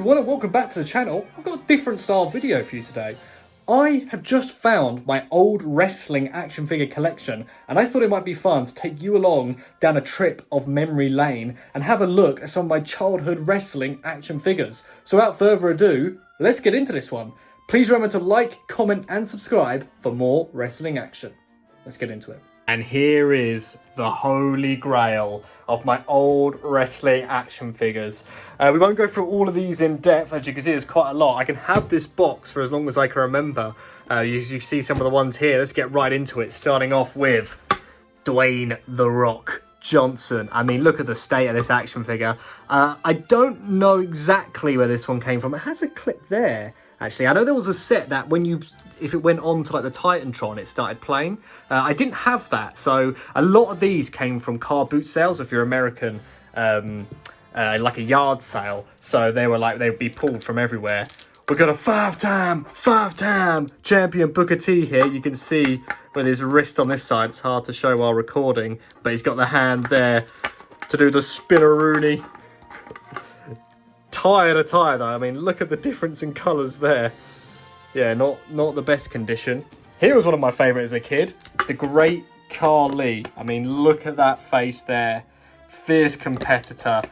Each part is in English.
everyone and welcome back to the channel. I've got a different style video for you today. I have just found my old wrestling action figure collection and I thought it might be fun to take you along down a trip of memory lane and have a look at some of my childhood wrestling action figures. So without further ado, let's get into this one. Please remember to like, comment and subscribe for more wrestling action. Let's get into it. And here is the holy grail of my old wrestling action figures. We won't go through all of these in depth. As you can see, there's quite a lot. I can have this box for as long as I can remember. You see some of the ones here. Let's get right into it, starting off with Dwayne "The Rock" Johnson. I mean, look at the state of this action figure. I don't know exactly where this one came from. It has a clip there. Actually, I know there was a set that if it went on to like the Titantron, it started playing. I didn't have that, so a lot of these came from car boot sales. If you're American, like a yard sale, so they would be pulled from everywhere. We've got a five-time champion Booker T here. You can see with his wrist on this side. It's hard to show while recording, but he's got the hand there to do the spinneroonie. Tire to tire though, I mean, look at the difference in colours there. Yeah, not the best condition. Here was one of my favourites as a kid, the Great Khali. I mean, look at that face there. Fierce competitor.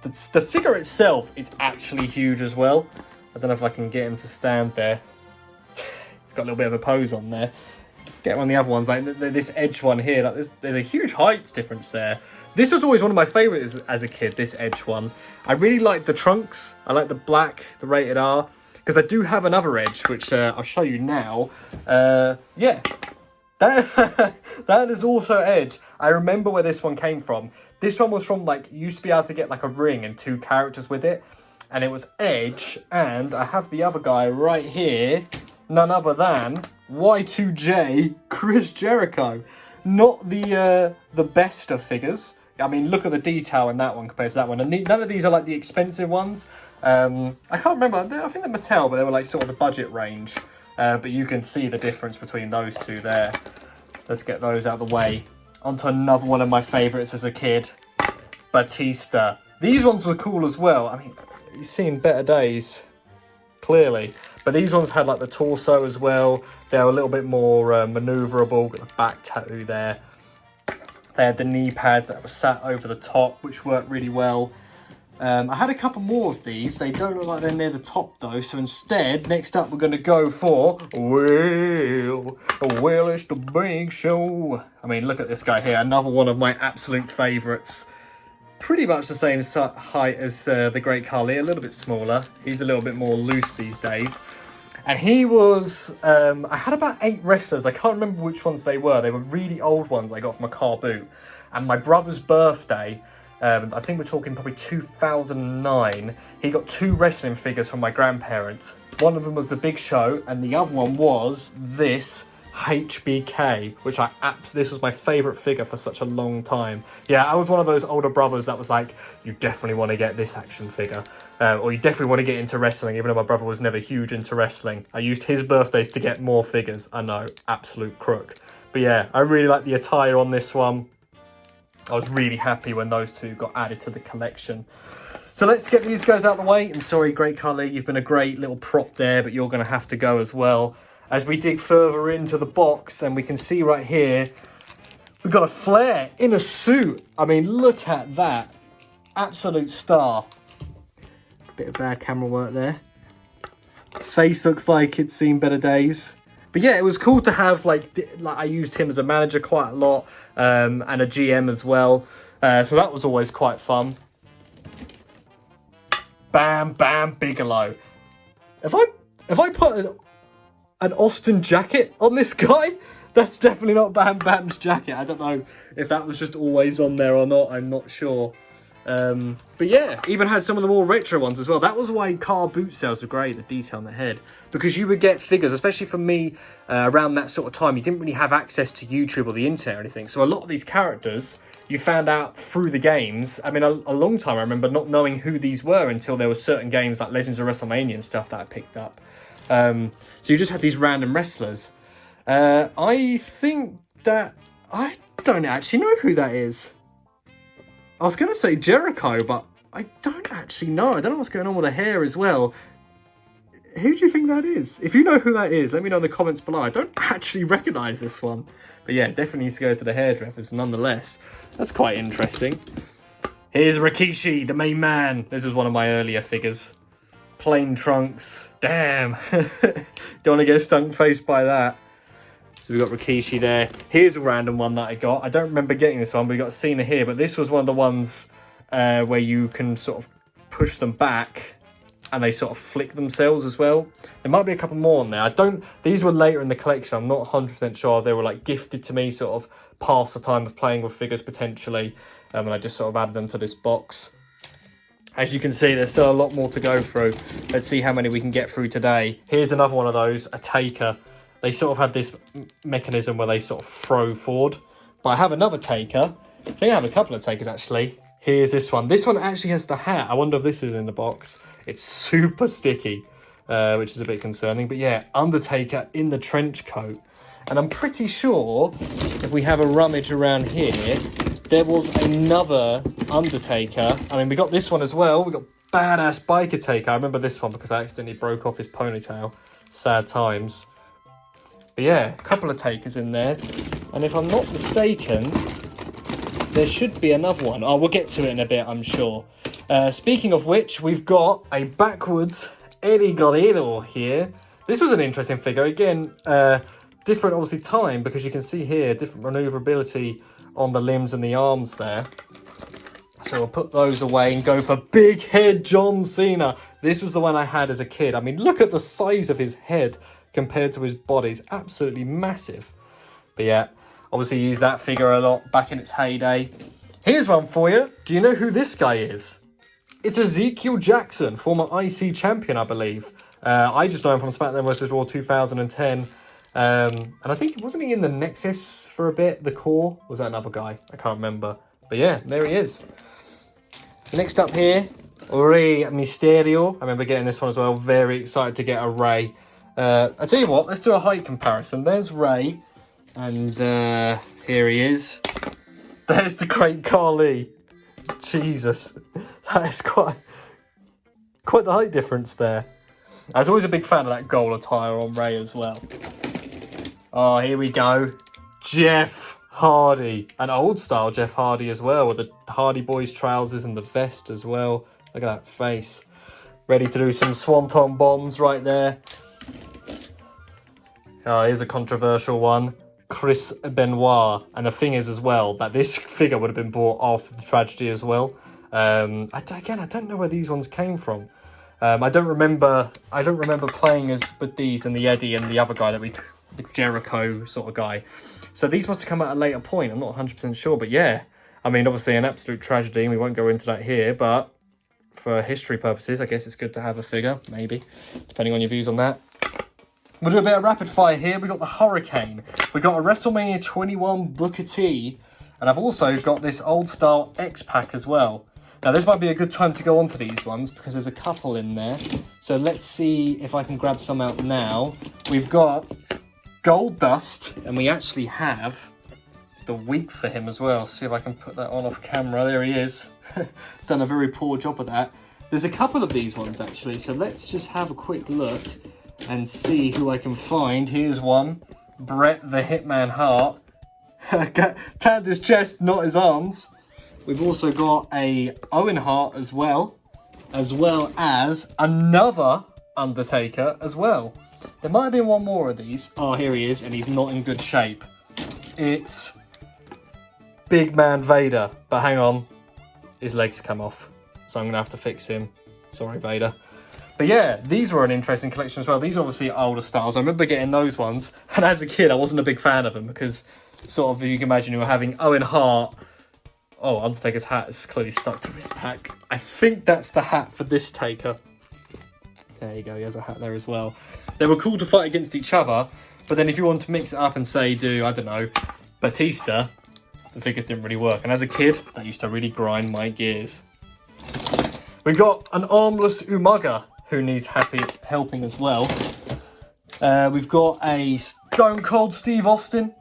The figure itself is actually huge as well. I don't know if I can get him to stand there. He's got a little bit of a pose on there. Get one of the other ones, like this edge one here. Like there's a huge height difference there. This was always one of my favourites as a kid, this edge one. I really like the trunks. I like the black, the rated R. Because I do have another edge, which I'll show you now. Yeah, that is also edge. I remember where this one came from. This one was from, like, you used to be able to get like a ring and 2 characters with it. And it was Edge, and I have the other guy right here. None other than Y2J Chris Jericho. Not the best of figures. I mean, look at the detail in that one compared to that one. And none of these are like the expensive ones. I can't remember. I think they're Mattel, but they were like sort of the budget range. But you can see the difference between those two there. Let's get those out of the way. Onto another one of my favourites as a kid. Batista. These ones were cool as well. I mean, you've seen better days, clearly. But these ones had like the torso as well. They were a little bit more manoeuvrable. Got the back tattoo there. They had the knee pads that were sat over the top, which worked really well. I had a couple more of these. They don't look like they're near the top though. So instead, next up, we're going to go for Will is the Big Show. I mean, look at this guy here. Another one of my absolute favourites. Pretty much the same height as the Great Khali, a little bit smaller. He's a little bit more loose these days. And he was, I had about 8 wrestlers. I can't remember which ones they were. They were really old ones I got from a car boot. And my brother's birthday, I think we're talking probably 2009, he got 2 wrestling figures from my grandparents. One of them was the Big Show, and the other one was this HBK, which this was my favourite figure for such a long time. Yeah, I was one of those older brothers that was like, you definitely want to get this action figure. Or you definitely want to get into wrestling, even though my brother was never huge into wrestling. I used his birthdays to get more figures. I know, absolute crook. But yeah, I really like the attire on this one. I was really happy when those 2 got added to the collection. So let's get these guys out of the way. And sorry, Great Khali, you've been a great little prop there, but you're going to have to go as well. As we dig further into the box, and we can see right here, we've got a Flair in a suit. I mean, look at that. Absolute star. Bit of bad camera work there. Face looks like it's seen better days. But yeah, it was cool to have, like I used him as a manager quite a lot, and a GM as well. So that was always quite fun. Bam Bam Bigelow. If I put an Austin jacket on this guy, that's definitely not Bam Bam's jacket. I don't know if that was just always on there or not. I'm not sure. But yeah, even had some of the more retro ones as well. That was why car boot sales were great, the detail on the head. Because you would get figures, especially for me, around that sort of time, you didn't really have access to YouTube or the internet or anything. So a lot of these characters, you found out through the games. I mean, a long time I remember not knowing who these were until there were certain games like Legends of WrestleMania and stuff that I picked up. So you just had these random wrestlers. I think that... I don't actually know who that is. I was going to say Jericho, but I don't actually know. I don't know what's going on with the hair as well. Who do you think that is? If you know who that is, let me know in the comments below. I don't actually recognise this one. But yeah, definitely needs to go to the hairdressers nonetheless. That's quite interesting. Here's Rikishi, the main man. This is one of my earlier figures. Plain trunks. Damn. Don't want to get stunk-faced by that. So we've got Rikishi there. Here's a random one that I got. I don't remember getting this one, but we got Cena here. But this was one of the ones where you can sort of push them back and they sort of flick themselves as well. There might be a couple more on there. These were later in the collection. I'm not 100% sure. They were like gifted to me, sort of past the time of playing with figures potentially. And I just sort of added them to this box. As you can see, there's still a lot more to go through. Let's see how many we can get through today. Here's another one of those, a taker. They sort of had this mechanism where they sort of throw forward. But I have another taker. I think I have a couple of takers actually. Here's this one. This one actually has the hat. I wonder if this is in the box. It's super sticky, which is a bit concerning. But yeah, Undertaker in the trench coat. And I'm pretty sure if we have a rummage around here, there was another Undertaker. I mean, we got this one as well. We got badass Biker Taker. I remember this one because I accidentally broke off his ponytail. Sad times. But yeah, a couple of takers in there. And if I'm not mistaken, there should be another one. Oh, we'll get to it in a bit, I'm sure. Speaking of which, we've got a backwards Eddie Guerrero here. This was an interesting figure. Again, different, obviously, time, because you can see here different maneuverability on the limbs and the arms there. So we'll put those away and go for Big Head John Cena. This was the one I had as a kid. I mean, look at the size of his head compared to his body. It's absolutely massive. But yeah, obviously used that figure a lot back in its heyday. Here's one for you. Do you know who this guy is? It's Ezekiel Jackson, former IC champion, I believe. I just know him from SmackDown vs. Raw 2010. And I think, wasn't he in the Nexus for a bit? The Core? Was that another guy? I can't remember. But yeah, there he is. Next up here, Rey Mysterio. I remember getting this one as well. Very excited to get a Rey. I tell you what, let's do a height comparison. There's Rey. And here he is. There's the great Khali. Jesus. That is quite the height difference there. I was always a big fan of that gold attire on Rey as well. Oh, here we go. Jeff Hardy. An old style Jeff Hardy as well, with the Hardy Boys trousers and the vest as well. Look at that face. Ready to do some swanton bombs right there. Oh, here's a controversial one. Chris Benoit. And the thing is as well, that this figure would have been bought after the tragedy as well. I don't know where these ones came from. I don't remember playing as with these and the Eddie and the other guy the Jericho sort of guy. So these must have come at a later point. I'm not 100% sure, but yeah. I mean, obviously an absolute tragedy, and we won't go into that here, but for history purposes, I guess it's good to have a figure, maybe, depending on your views on that. We'll do a bit of rapid fire here. We got the Hurricane. We got a WrestleMania 21 Booker T, and I've also got this old style X-Pack as well. Now, this might be a good time to go on to these ones because there's a couple in there. So let's see if I can grab some out now. We've got Gold Dust, and we actually have the wig for him as well. See if I can put that on off camera. There he is. Done a very poor job of that. There's a couple of these ones actually, so let's just have a quick look and see who I can find. Here's one. Bret the Hitman Hart. Tanned his chest, not his arms. We've also got a Owen Hart as well as another Undertaker as well. There might have been one more of these. Oh, here he is, and he's not in good shape. It's Big Man Vader, but hang on, his legs come off, so I'm gonna have to fix him. Sorry, Vader. But yeah, these were an interesting collection as well. These are obviously older styles. I remember getting those ones, and as a kid, I wasn't a big fan of them because, sort of, you can imagine you were having Owen Hart. Oh, Undertaker's hat is clearly stuck to his back. I think that's the hat for this Taker. There you go, he has a hat there as well. They were cool to fight against each other, but then if you want to mix it up and say, I don't know, Batista, the figures didn't really work. And as a kid, that used to really grind my gears. We got an armless Umaga, who needs helping as well. We've got a Stone Cold Steve Austin.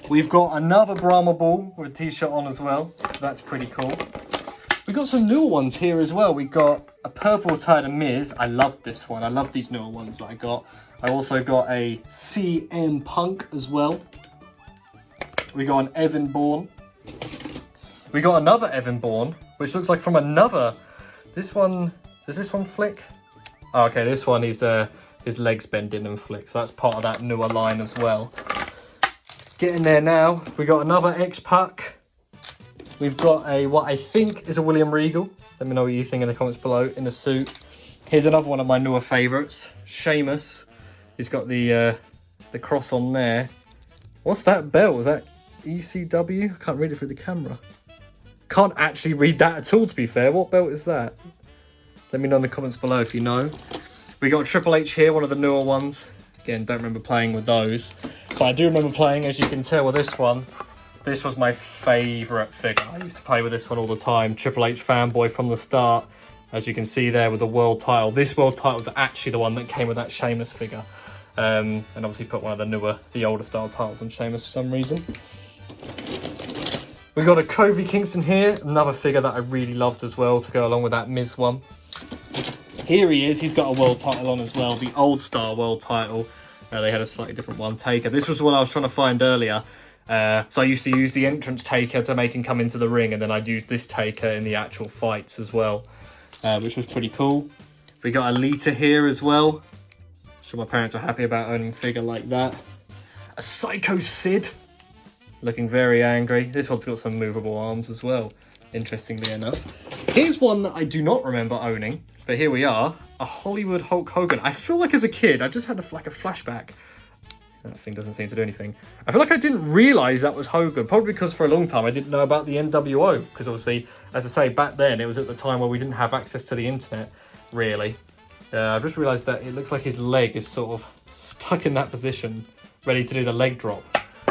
We've got another Brahma Bull with a t-shirt on as well, so that's pretty cool. We got some newer ones here as well. We got a purple Titan Miz. I love this one. I love these newer ones that I got. I also got a CM Punk as well. We got an Evan Bourne. We got another Evan Bourne, which looks like from another. This one, does this one flick? Oh, okay, this one is his legs bending and flick. So that's part of that newer line as well. Getting there now. We got another X-Pac. We've got a, what I think is a William Regal. Let me know what you think in the comments below, in a suit. Here's another one of my newer favourites, Sheamus. He's got the cross on there. What's that belt? Is that ECW? I can't read it through the camera. Can't actually read that at all, to be fair. What belt is that? Let me know in the comments below if you know. We got Triple H here, one of the newer ones. Again, don't remember playing with those. But I do remember playing, as you can tell, with this one. This was my favourite figure. I used to play with this one all the time. Triple H fanboy from the start. As you can see there with the world title. This world title is actually the one that came with that Sheamus figure. And obviously put one of the older style titles on Sheamus for some reason. We got a Kofi Kingston here. Another figure that I really loved as well to go along with that Miz one. Here he is. He's got a world title on as well. The old style world title. They had a slightly different one, Taker. This was the one I was trying to find earlier. So I used to use the entrance Taker to make him come into the ring, and then I'd use this Taker in the actual fights as well, which was pretty cool. We got a Lita here as well. I'm sure my parents were happy about owning a figure like that. A Psycho Sid, looking very angry. This one's got some movable arms as well, interestingly enough. Here's one that I do not remember owning, but here we are. A Hollywood Hulk Hogan. I feel like as a kid, I just had a flashback. That thing doesn't seem to do anything. I feel like I didn't realise that was Hogan, probably because for a long time I didn't know about the NWO, because obviously, as I say, back then it was at the time where we didn't have access to the internet, really. I've just realised that it looks like his leg is sort of stuck in that position, ready to do the leg drop,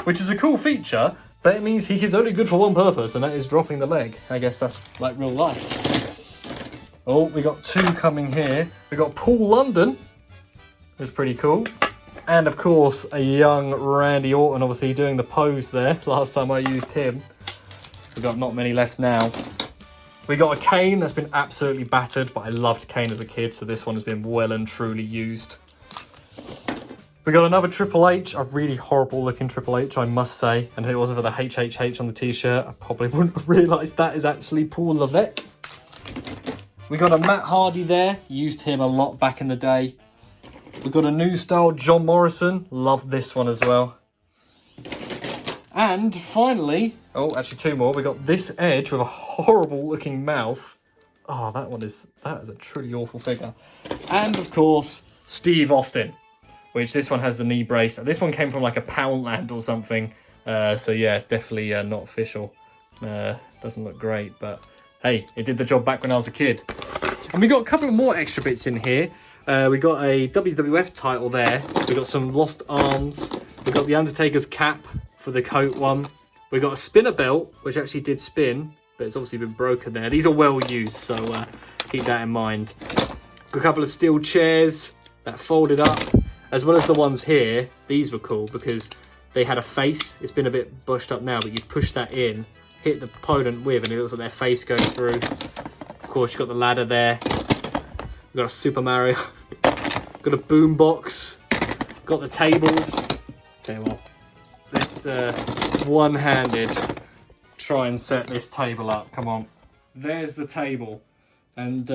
which is a cool feature, but it means he is only good for one purpose, and that is dropping the leg. I guess that's like real life. Oh, we got two coming here. We got Paul London, who's pretty cool. And of course, a young Randy Orton, obviously doing the pose there. Last time I used him. We've got not many left now. We got a Kane that's been absolutely battered, but I loved Kane as a kid, so this one has been well and truly used. We got another Triple H, a really horrible looking Triple H, I must say. And if it wasn't for the HHH on the t-shirt, I probably wouldn't have realised that is actually Paul Levesque. We got a Matt Hardy there, used him a lot back in the day. We've got a new style John Morrison. Love this one as well. And finally, oh, actually two more. We got this Edge with a horrible looking mouth. Oh, that is a truly awful figure. And of course, Steve Austin, which this one has the knee brace. This one came from like a Poundland or something. So yeah, definitely not official. Doesn't look great, but hey, it did the job back when I was a kid. And we got a couple of more extra bits in here. We got a WWF title there. We got some lost arms. We got the Undertaker's cap for the coat one. We got a spinner belt, which actually did spin, but it's obviously been broken there. These are well used, so keep that in mind. Got a couple of steel chairs that folded up, as well as the ones here. These were cool because they had a face. It's been a bit bushed up now, but you push that in, hit the opponent with, and it looks like their face going through. Of course, you've got the ladder there. We've got a Super Mario. Got a boom box. Got the tables. Tell you what, let's one-handed try and set this table up. Come on. There's the table. And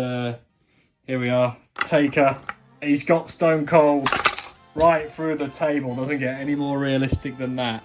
here we are. Taker. He's got Stone Cold right through the table. Doesn't get any more realistic than that.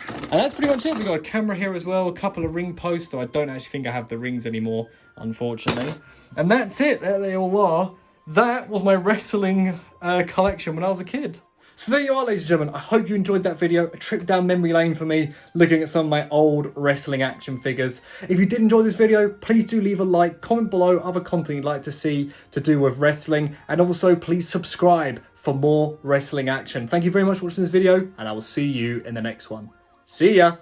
And that's pretty much it. We've got a camera here as well. A couple of ring posts. Though I don't actually think I have the rings anymore, unfortunately. And that's it. There they all are. That was my wrestling collection when I was a kid. So there you are, ladies and gentlemen. I hope you enjoyed that video. A trip down memory lane for me, looking at some of my old wrestling action figures. If you did enjoy this video, please do leave a like, comment below other content you'd like to see to do with wrestling, and also please subscribe for more wrestling action. Thank you very much for watching this video, and I will see you in the next one. See ya!